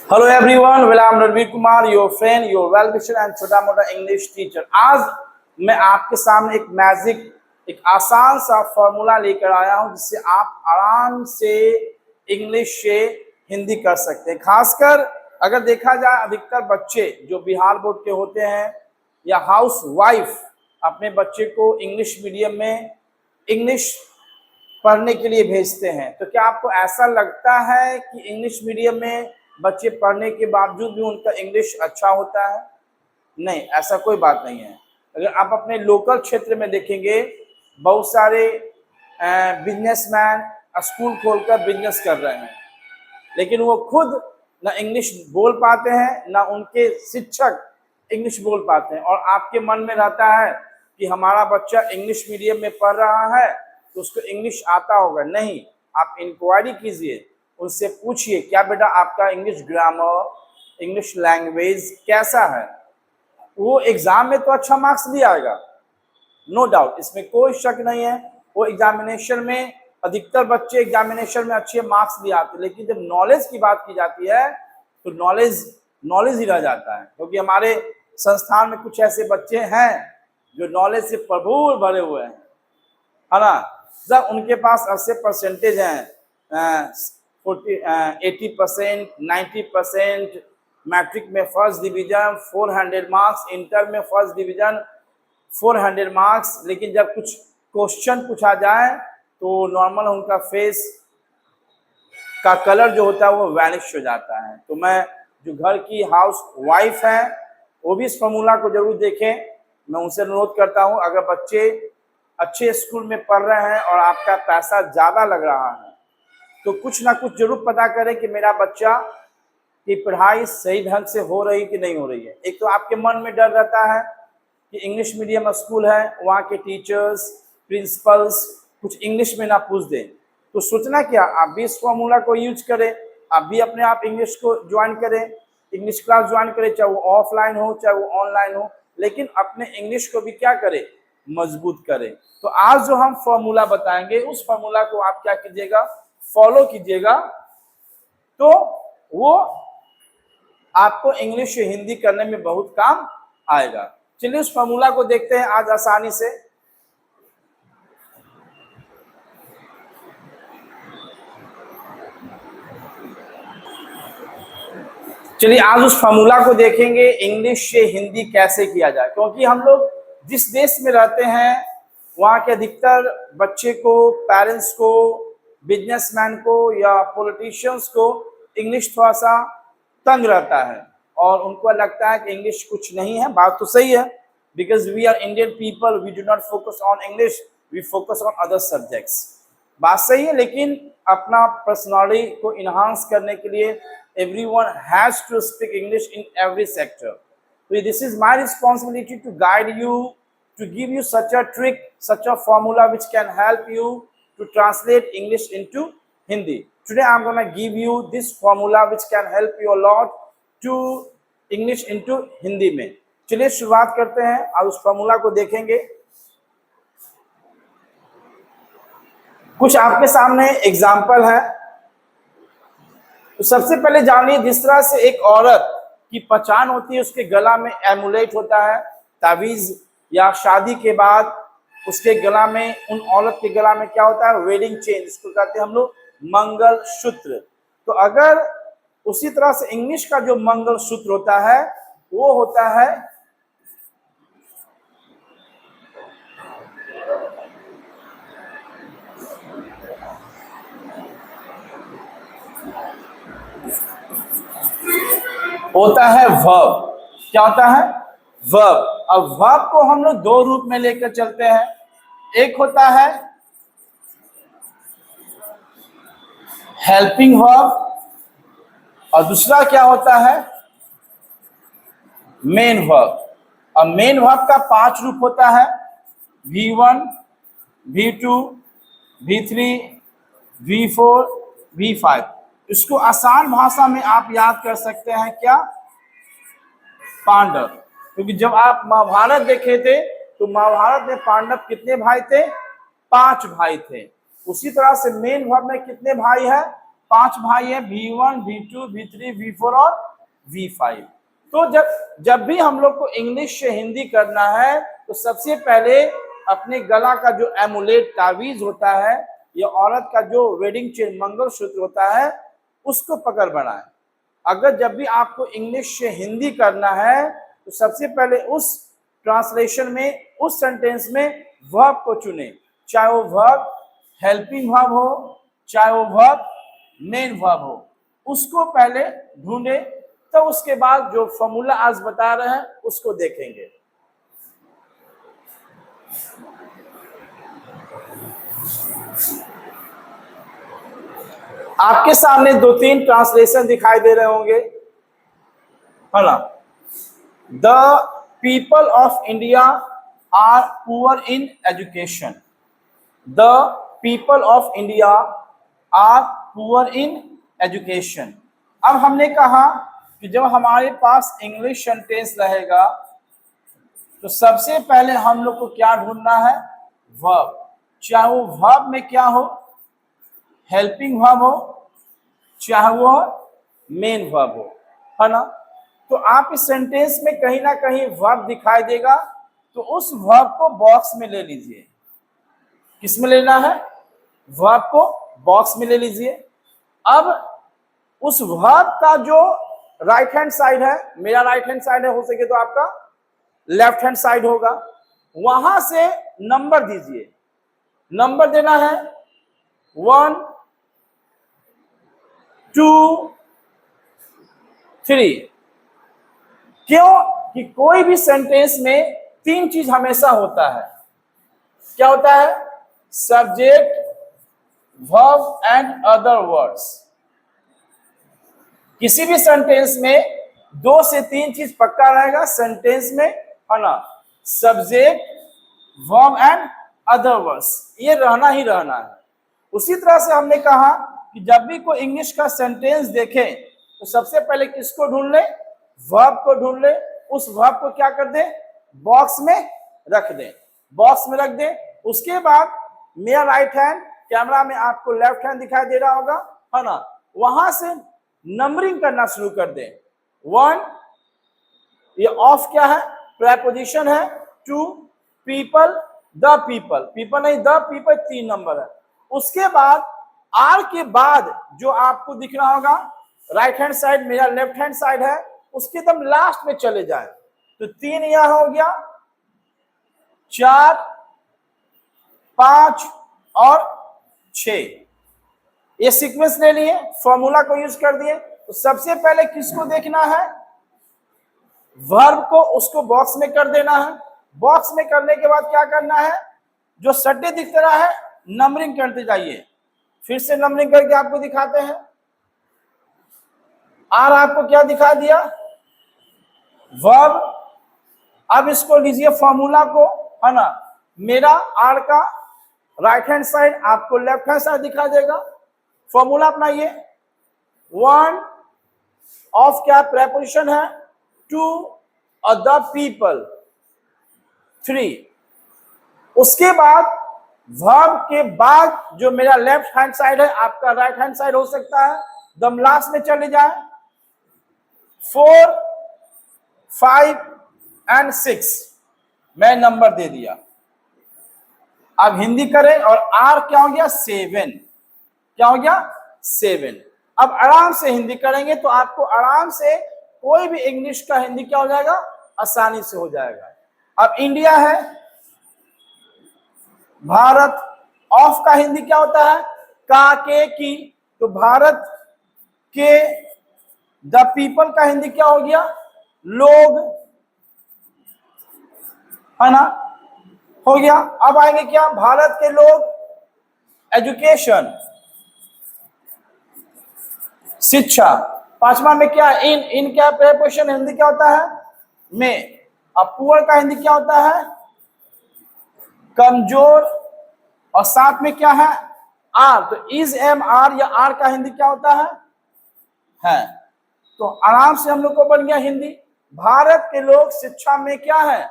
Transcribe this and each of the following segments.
Hello everyone, well I am Ranveer Kumar, your friend, your well wisher and छोटा मोटा English teacher. आज मैं आपके सामने एक आसान सा फॉर्मूला लेकर आया हूं जिससे आप आराम से इंग्लिश से हिंदी कर सकते हैं। खासकर अगर देखा जाए, अधिकतर बच्चे जो बिहार बोर्ड के होते हैं या हाउस वाइफ अपने बच्चे को इंग्लिश मीडियम में इंग्लिश पढ़ने के लिए भेजते हैं। तो क्या आपको ऐसा लगता है कि इंग्लिश मीडियम में बच्चे पढ़ने के बावजूद भी उनका इंग्लिश अच्छा होता है? नहीं, ऐसा कोई बात नहीं है। अगर आप अपने लोकल क्षेत्र में देखेंगे, बहुत सारे बिजनेसमैन स्कूल खोलकर बिजनेस कर रहे हैं, लेकिन वो खुद ना इंग्लिश बोल पाते हैं, ना उनके शिक्षक इंग्लिश बोल पाते हैं। और आपके मन में रहता है कि हमारा बच्चा इंग्लिश मीडियम में पढ़ रहा है तो उसको इंग्लिश आता होगा। नहीं, आप इंक्वायरी कीजिए, उनसे पूछिए, क्या बेटा आपका इंग्लिश ग्रामर, इंग्लिश लैंग्वेज कैसा है? वो एग्जाम में तो अच्छा मार्क्स भी आएगा, नो डाउट, इसमें कोई शक नहीं है। वो एग्जामिनेशन में, अधिकतर बच्चे एग्जामिनेशन में अच्छे मार्क्स भी आते हैं, लेकिन जब नॉलेज की बात की जाती है तो नॉलेज ही रह जाता है। क्योंकि हमारे संस्थान में कुछ ऐसे बच्चे हैं जो नॉलेज से भरपूर भरे हुए हैं, है ना। जब उनके पास ऐसे परसेंटेज हैं 80%, 90%, मैट्रिक में फर्स्ट डिवीजन 400 मार्क्स, इंटर में फर्स्ट डिवीजन 400 मार्क्स, लेकिन जब कुछ क्वेश्चन पूछा जाए तो नॉर्मल उनका फेस का कलर जो होता है वो वैनिश हो जाता है। तो मैं जो घर की हाउस वाइफ है वो भी इस फॉर्मूला को जरूर देखें। मैं उनसे अनुरोध करता हूं, अगर बच्चे अच्छे स्कूल में पढ़ रहे हैं और आपका पैसा ज़्यादा लग रहा है तो कुछ ना कुछ जरूर पता करें कि मेरा बच्चा की पढ़ाई सही ढंग से हो रही कि नहीं हो रही है। एक तो आपके मन में डर रहता है कि इंग्लिश मीडियम स्कूल है, वहाँ के टीचर्स, प्रिंसिपल्स कुछ इंग्लिश में ना पूछ दें। तो सोचना क्या, आप भी इस फॉर्मूला को यूज करें, आप भी अपने आप इंग्लिश को ज्वाइन करें, इंग्लिश क्लास ज्वाइन करें, चाहे वो ऑफलाइन हो चाहे वो ऑनलाइन हो, लेकिन अपने इंग्लिश को भी क्या करें, मजबूत करें। तो आज जो हम फॉर्मूला बताएंगे उस फॉर्मूला को आप क्या कीजिएगा, फॉलो कीजिएगा, तो वो आपको इंग्लिश से हिंदी करने में बहुत काम आएगा। चलिए उस फॉर्मूला को देखते हैं आज आसानी से। चलिए आज उस फॉर्मूला को देखेंगे, इंग्लिश से हिंदी कैसे किया जाए। क्योंकि हम लोग जिस देश में रहते हैं वहाँ के अधिकतर बच्चे को, पेरेंट्स को, बिजनेसमैन को या पॉलिटिशियंस को इंग्लिश थोड़ा सा तंग रहता है और उनको लगता है कि इंग्लिश कुछ नहीं है। बात तो सही है, because we are Indian people, we do not focus on English, we focus on other subjects. बात सही है, लेकिन अपना पर्सनालिटी को इन्हांस करने के लिए everyone has to speak English in every sector. So this is my responsibility to guide you, to give you such a trick, such a formula which can help you to translate English into Hindi. Today I'm going to give you this formula which can help you a lot to English into Hindi में। चलिए शुरुआत करते हैं और उस formula को देखेंगे। कुछ आपके सामने एग्जाम्पल है। तो सबसे पहले जानिए, जिस तरह से एक औरत की पहचान होती है, उसके गला में एमुलेट होता है, तावीज, या शादी के बाद उसके गला में, उन औरत के गला में क्या होता है, वेडिंग चेन, जिसको कहते हैं हम लोग मंगल सूत्र। तो अगर उसी तरह से इंग्लिश का जो मंगल सूत्र होता है वो होता है वर्ब। क्या होता है, वर्ब। अब वर्ब को हम लोग दो रूप में लेकर चलते हैं। एक होता है हेल्पिंग वर्ब और दूसरा क्या होता है, मेन वर्ब। अब मेन वर्ब का 5 रूप होता है, V1, V2, V3, V4, V5। इसको आसान भाषा में आप याद कर सकते हैं क्या, पांडव। क्योंकि जब आप महाभारत देखे थे तो महाभारत में पांडव कितने भाई थे, 5 भाई थे। उसी तरह से मेन वर्ब में कितने भाई है, 5 भाई है, V1, V2, V3, V4 और V5। तो जब भी हम लोग को इंग्लिश से हिंदी करना है तो सबसे पहले अपने गला का जो एमुलेट तावीज होता है या औरत का जो वेडिंग चेन मंगलसूत्र होता है उसको पकड़ बनाए। अगर जब भी आपको इंग्लिश से हिंदी करना है तो सबसे पहले उस ट्रांसलेशन में, उस सेंटेंस में वर्ब को चुने, चाहे वो वर्ब हेल्पिंग वर्ब हो, चाहे वो वर्ब मेन वर्ब हो, उसको पहले ढूंढे, तो उसके बाद जो फॉर्मूला आज बता रहे हैं उसको देखेंगे। आपके सामने 2-3 ट्रांसलेशन दिखाई दे रहे होंगे, है ना। The people of India are poor in education. The people of India are poor in education. अब हमने कहा कि जब हमारे पास इंग्लिश सेंटेंस रहेगा तो सबसे पहले हम लोग को क्या ढूंढना है, वर्ब। चाहे वो वर्ब में क्या हो, हेल्पिंग वर्ब हो, चाहे वो मेन वर्ब हो, है ना। तो आप इस सेंटेंस में कहीं ना कहीं वर्ब दिखाई देगा, तो उस वर्ब को बॉक्स में ले लीजिए। किस में लेना है, वर्ब को बॉक्स में ले लीजिए। अब उस वर्ब का जो राइट हैंड साइड है, मेरा राइट हैंड साइड है, हो सके तो आपका लेफ्ट हैंड साइड होगा, वहां से नंबर दीजिए। नंबर देना है 1, 2, 3। क्यों कि कोई भी सेंटेंस में 3 चीज हमेशा होता है। क्या होता है, subject, verb and other words. किसी भी सेंटेंस में 2 से 3 चीज पक्का रहेगा सेंटेंस में, है ना। Subject, verb and other words, ये रहना ही रहना है। उसी तरह से हमने कहा कि जब भी कोई इंग्लिश का सेंटेंस देखें तो सबसे पहले किसको ढूंढ ले, वर्ब को ढूंढ ले। उस वर्ब को क्या कर दे, बॉक्स में रख दे, बॉक्स में रख दे। उसके बाद मेरा राइट हैंड, कैमरा में आपको लेफ्ट हैंड दिखाई दे रहा होगा, है ना, वहां से नंबरिंग करना शुरू कर दे। 1, ये ऑफ क्या है, प्रेपोजिशन है। 2, पीपल, द पीपल, पीपल नहीं द पीपल 3 नंबर है। उसके बाद आर के बाद जो आपको दिख रहा होगा राइट हैंड साइड, मेरा लेफ्ट हैंड साइड है, उसके एकदम लास्ट में चले जाए। तो 3 यहां हो गया, 4, 5 और 6, ये सीक्वेंस ले लिए, फॉर्मूला को यूज कर दिए। तो सबसे पहले किसको देखना है, वर्ब को, उसको बॉक्स में कर देना है। बॉक्स में करने के बाद क्या करना है, जो सट्टे दिख रहा है नंबरिंग करते जाइए। फिर से नंबरिंग करके आपको दिखाते हैं। आर आपको क्या दिखा दिया, वर्ब। अब इसको लीजिए फॉर्मूला को, है ना, मेरा आर का राइट हैंड साइड आपको लेफ्ट हैंड साइड दिखा देगा। फॉर्मूला अपनाइए। 1 ऑफ क्या प्रेपोजिशन है, 2 और द पीपल 3। उसके बाद वर्ब के बाद जो मेरा लेफ्ट हैंड साइड है, आपका राइट हैंड साइड हो सकता है, दम लास्ट में चले जाए। 4, 5 एंड 6 मैं नंबर दे दिया। अब हिंदी करें और आर क्या हो गया, 7। क्या हो गया, 7। अब आराम से हिंदी करेंगे तो आपको आराम से कोई भी इंग्लिश का हिंदी क्या हो जाएगा, आसानी से हो जाएगा। अब इंडिया है, भारत, ऑफ का हिंदी क्या होता है, का, के, की। तो भारत के, द पीपल का हिंदी क्या हो गया, लोग, है ना, हो गया। अब आएंगे क्या, भारत के लोग, एजुकेशन, शिक्षा। 5वां में क्या, इन क्या प्रेपोजिशन हिंदी क्या होता है, में। अब पुअर का हिंदी क्या होता है, कमजोर। और साथ में क्या है, आर। तो इज, एम, आर या आर का हिंदी क्या होता है। तो आराम से हम लोग को बन गया हिंदी, भारत के लोग शिक्षा में क्या है,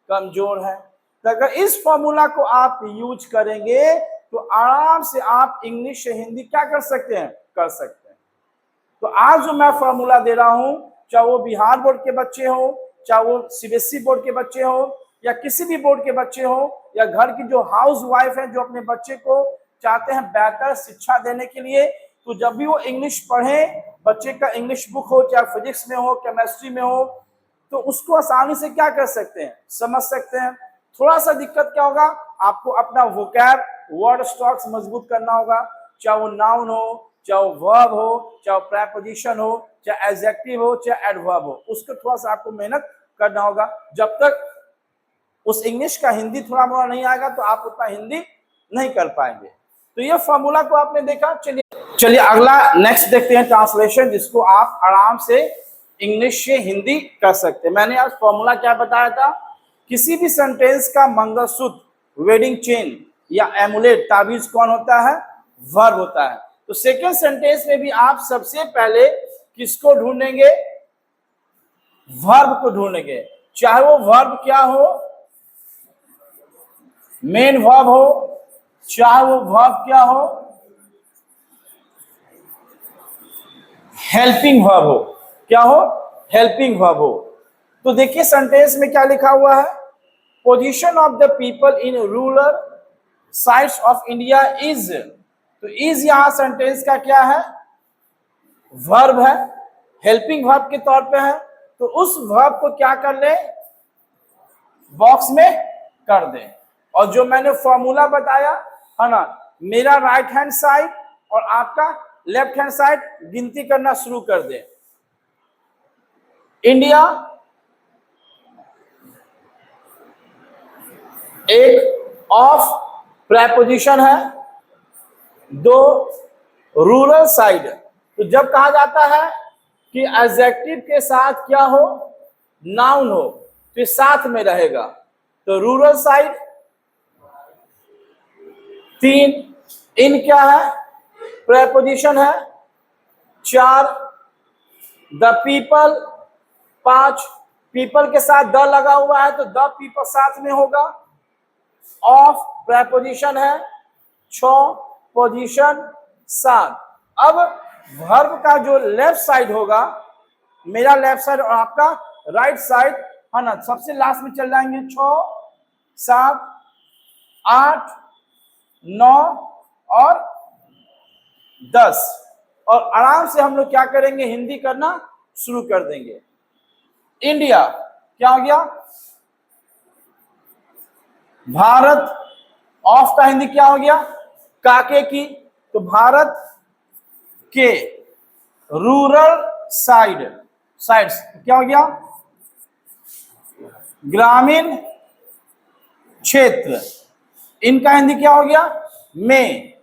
कमजोर है। तो अगर इस फॉर्मूला को आप यूज करेंगे तो आराम से आप इंग्लिश से हिंदी क्या कर सकते हैं, कर सकते हैं। तो आज जो मैं फॉर्मूला दे रहा हूं, चाहे वो बिहार बोर्ड के बच्चे हो, चाहे वो सीबीएसई बोर्ड के बच्चे हो, या किसी भी बोर्ड के बच्चे हो, या घर की जो हाउस वाइफ है जो अपने बच्चे को चाहते हैं बेहतर शिक्षा देने के लिए, तो जब भी वो इंग्लिश पढ़े, बच्चे का इंग्लिश बुक हो, चाहे फिजिक्स में हो, केमिस्ट्री में हो, तो उसको आसानी से क्या कर सकते हैं, समझ सकते हैं। थोड़ा सा दिक्कत क्या होगा, आपको अपना वोकैब, वर्ड स्टॉक्स मजबूत करना होगा, चाहे वो नाउन हो, चाहे वो वर्ब हो, चाहे वो प्रीपोजिशन हो, चाहे एडजेक्टिव हो, चाहे एडवर्ब हो, उसको थोड़ा सा आपको मेहनत करना होगा। जब तक उस इंग्लिश का हिंदी थोड़ा मोड़ा नहीं आएगा तो आप उतना हिंदी नहीं कर पाएंगे। तो ये फॉर्मूला को आपने देखा। चलिए अगला नेक्स्ट देखते हैं, ट्रांसलेशन, जिसको आप आराम से इंग्लिश से हिंदी कर सकते हैं। मैंने आज फॉर्मूला क्या बताया था, किसी भी सेंटेंस का मंगलसूत्र, वेडिंग चेन या एमुलेट, ताबीज कौन होता है, वर्ब होता है। तो सेकेंड सेंटेंस में भी आप सबसे पहले किसको ढूंढेंगे, वर्ब को ढूंढेंगे। चाहे वो वर्ब क्या हो, मेन वर्ब हो, चाहे वो वर्ब क्या हो, हेल्पिंग वर्ब हो, क्या हो, हेल्पिंग वर्ब हो। तो देखिए सेंटेंस में क्या लिखा हुआ है, position of the people in rural sides of India is, तो इज यहां सेंटेंस का क्या है, वर्ब है, हेल्पिंग वर्ब के तौर पे है। तो उस वर्ब को क्या कर ले, बॉक्स में कर दे। और जो मैंने फॉर्मूला बताया है ना, मेरा राइट हैंड साइड और आपका लेफ्ट हैंड साइड गिनती करना शुरू कर दे। इंडिया एक ऑफ प्रेपोजिशन है, दो रूरल साइड। तो जब कहा जाता है कि एडजेक्टिव के साथ क्या हो, नाउन हो, तो ये साथ में रहेगा। तो रूरल साइड, तीन, इन क्या है, प्रेपोजिशन है, चार, द पीपल, पांच, पीपल के साथ द लगा हुआ है तो द पीपल साथ में होगा, ऑफ प्रेपोजिशन है, 6, पोजीशन 7। अब वर्ब का जो लेफ्ट साइड होगा, मेरा लेफ्ट साइड और आपका राइट साइड है ना, सबसे लास्ट में चल जाएंगे, 6, 7, 8, 9 और 10, और आराम से हम लोग क्या करेंगे, हिंदी करना शुरू कर देंगे। इंडिया क्या हो गया, भारत, ऑफ का हिंदी क्या हो गया, काके की, तो भारत के रूरल साइड्स क्या हो गया, ग्रामीण क्षेत्र। इनका हिंदी क्या हो गया, में।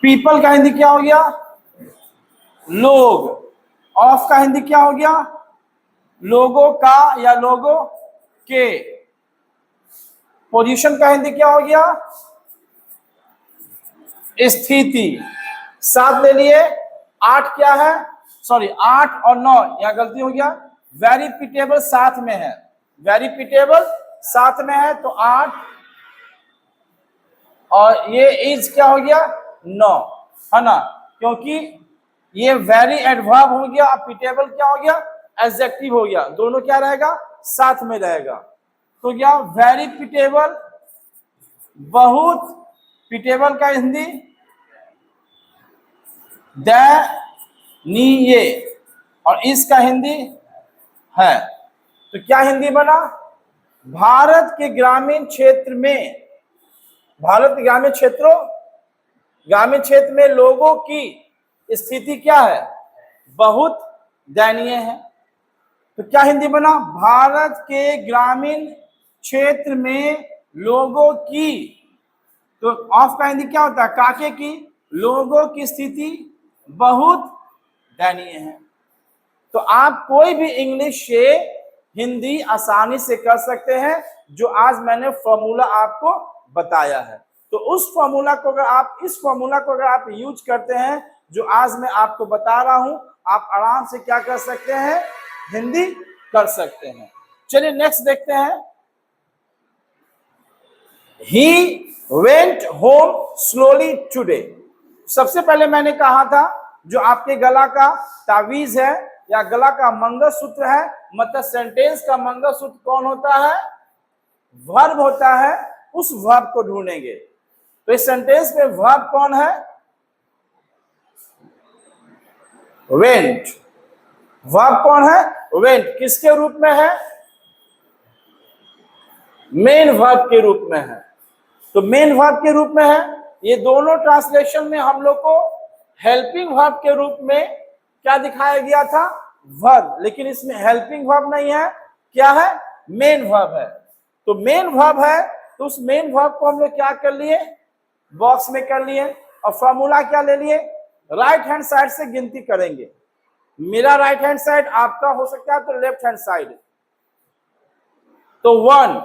पीपल का हिंदी क्या हो गया, लोग। ऑफ का हिंदी क्या हो गया, लोगों का या लोगों के। पोजीशन का हिंदी क्या हो गया, स्थिति। 7 ले लिए, 8 क्या है, सॉरी 8 और 9 यहां गलती हो गया, वेरिपिटेबल साथ में है, वेरिपिटेबल साथ में है तो 8, और ये इज क्या हो गया, 9, है ना, क्योंकि ये वेरी एडवर्ब हो गया, अब पिटेबल क्या हो गया, एडजेक्टिव हो गया, दोनों क्या रहेगा, साथ में रहेगा। तो क्या, वेरी पिटेबल, बहुत पिटेबल का हिंदी दयनीय, और इसका हिंदी है। तो क्या हिंदी बना, भारत के ग्रामीण क्षेत्र में, भारत के ग्रामीण क्षेत्र में लोगों की स्थिति क्या है, बहुत दयनीय है। तो क्या हिंदी बना, भारत के ग्रामीण क्षेत्र में लोगों की, तो ऑफ का हिंदी क्या होता है, काके की, लोगों की स्थिति बहुत दयनीय है। तो आप कोई भी इंग्लिश से हिंदी आसानी से कर सकते हैं, जो आज मैंने फॉर्मूला आपको बताया है। तो उस फॉर्मूला को अगर आप, इस फॉर्मूला को अगर आप यूज करते हैं जो आज मैं आपको बता रहा हूं, आप आराम से क्या कर सकते हैं, हिंदी कर सकते हैं। चलिए नेक्स्ट देखते हैं, he went home slowly today. सबसे पहले मैंने कहा था जो आपके गला का तावीज है या गला का मंगलसूत्र है, मतलब सेंटेंस का मंगलसूत्र कौन होता है? वर्ब होता है। उस वर्ब को ढूंढेंगे। तो इस सेंटेंस में वर्ब कौन है? वेंट। वर्ब कौन है? वेंट। किसके रूप में है? मेन वर्ब के रूप में है। तो मेन वर्ब के रूप में है। ये दोनों ट्रांसलेशन में हम लोग को हेल्पिंग वर्ब के रूप में क्या दिखाया गया था? वर्ब। लेकिन इसमें हेल्पिंग वर्ब नहीं है, क्या है? मेन वर्ब है। तो मेन वर्ब है, तो उस मेन वर्ब को हम लोग क्या कर लिए? बॉक्स में कर लिए। और फॉर्मूला क्या ले लिए? राइट हैंड साइड से गिनती करेंगे। मेरा राइट हैंड साइड, आपका हो सकता है तो लेफ्ट हैंड साइड। तो 1।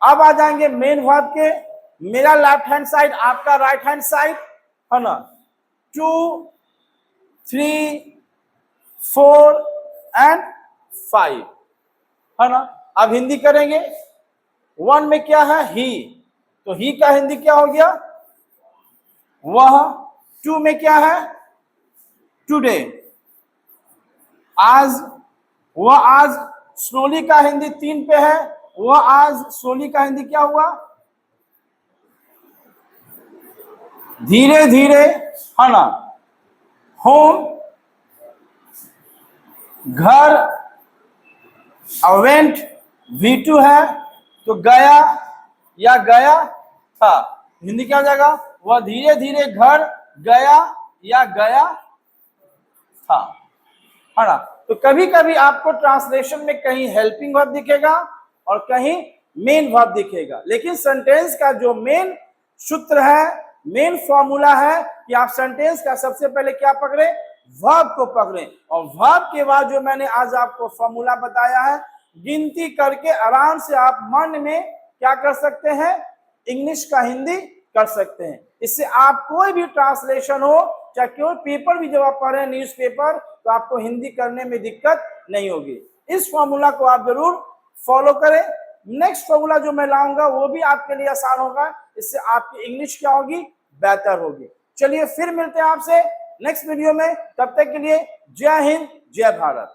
अब आ जाएंगे मेन वर्ब के। मेरा लेफ्ट हैंड साइड, आपका राइट हैंड साइड, है ना? 2, 3, 4 एंड 5, है ना? अब हिंदी करेंगे। 1 में क्या है? ही। तो ही का हिंदी क्या हो गया? वह। 2 में क्या है? टुडे। आज। वह आज। स्लोली का हिंदी 3 पे है। वह आज। स्लोली का हिंदी क्या हुआ? धीरे धीरे, है ना? होम। घर। अवेंट V2 है, तो गया या गया था। हिंदी क्या हो जाएगा? वह धीरे धीरे घर गया या गया था, है ना? तो कभी कभी आपको ट्रांसलेशन में कहीं हेल्पिंग वर्ब दिखेगा और कहीं मेन वर्ब दिखेगा। लेकिन सेंटेंस का जो मेन सूत्र है, मेन फॉर्मूला है कि आप सेंटेंस का सबसे पहले क्या पकड़े? वर्ब को पकड़े। और वर्ब के बाद जो मैंने आज आपको फॉर्मूला बताया है, गिनती करके आराम से आप मन में क्या कर सकते हैं? इंग्लिश का हिंदी कर सकते हैं। इससे आप कोई भी ट्रांसलेशन हो, चाहे कोई पेपर भी जब आप पढ़ रहे हैं, न्यूज़पेपर, तो आपको हिंदी करने में दिक्कत नहीं होगी। इस फॉर्मूला को आप जरूर फॉलो करें। नेक्स्ट फॉर्मूला जो मैं लाऊंगा वो भी आपके लिए आसान होगा। इससे आपकी इंग्लिश क्या होगी? बेहतर होगी। चलिए फिर मिलते हैं आपसे नेक्स्ट वीडियो में। तब तक के लिए जय हिंद, जय भारत।